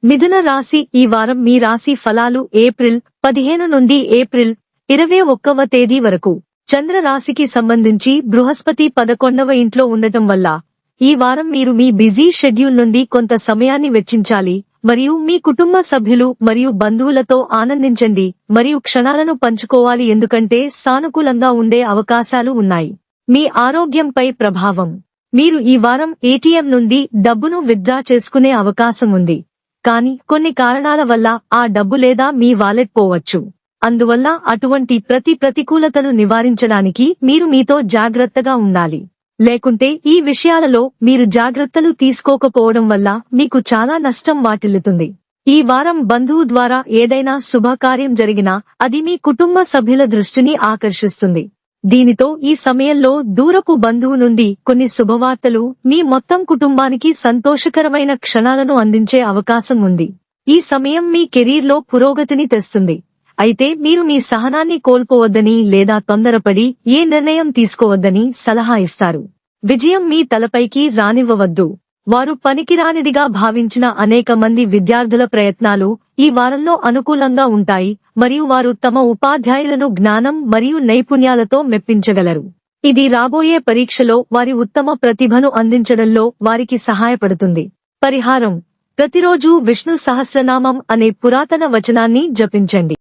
మిథున రాశి ఈ వారం మీ రాశి ఫలాలు ఏప్రిల్ 15 నుండి ఏప్రిల్ 21వ తేదీ వరకు. చంద్ర రాశికి సంబంధించి బృహస్పతి 11వ ఇంట్లో ఉండటం వల్ల ఈ వారం మీరు మీ బిజీ షెడ్యూల్ నుండి కొంత సమయాన్ని వెచ్చించాలి మరియు మీ కుటుంబ సభ్యులు మరియు బంధువులతో ఆనందించండి మరియు క్షణాలను పంచుకోవాలి ఎందుకంటే సానుకూలంగా ఉండే అవకాశాలు ఉన్నాయి. మీ ఆరోగ్యంపై ప్రభావం. మీరు ఈ వారం ఏటీఎం నుండి డబ్బును విత్డ్రా చేసుకునే అవకాశం ఉంది. కానీ కొన్ని కారణాల వల్ల ఆ డబ్బు లేదా మీ వాలెట్ పోవచ్చు. అందువల్ల అటువంటి ప్రతికూలతను నివారించడానికి మీరు మీతో జాగ్రత్తగా ఉండాలి. లేకుంటే ఈ విషయాలలో మీరు జాగ్రత్తలు తీసుకోకపోవడం వల్ల మీకు చాలా నష్టం వాటిల్లుతుంది. ఈ వారం బంధువు ద్వారా ఏదైనా శుభకార్యం జరిగినా అది మీ కుటుంబ సభ్యుల దృష్టిని ఆకర్షిస్తుంది. దీనితో ఈ సమయంలో దూరపు బంధువు నుండి కొన్ని శుభవార్తలు మీ మొత్తం కుటుంబానికి సంతోషకరమైన క్షణాలను అందించే అవకాశం ఉంది. ఈ సమయం మీ కెరీర్లో పురోగతిని తెస్తుంది. అయితే మీరు మీ సహనాన్ని కోల్పోవద్దని లేదా తొందరపడి ఏ నిర్ణయం తీసుకోవద్దని సలహా ఇస్తారు. విజయం మీ తలపైకి రానివ్వవద్దు. వారు పనికిరానిదిగా భావించిన అనేక మంది విద్యార్థుల ప్రయత్నాలు ఈ వారంలో అనుకూలంగా ఉంటాయి మరియు వారు తమ ఉపాధ్యాయులను జ్ఞానం మరియు నైపుణ్యాలతో మెప్పించగలరు. ఇది రాబోయే పరీక్షలో వారి ఉత్తమ ప్రతిభను అందించడంలో వారికి సహాయపడుతుంది. పరిహారం: ప్రతిరోజూ విష్ణు సహస్రనామం అనే పురాతన వచనాన్ని జపించండి.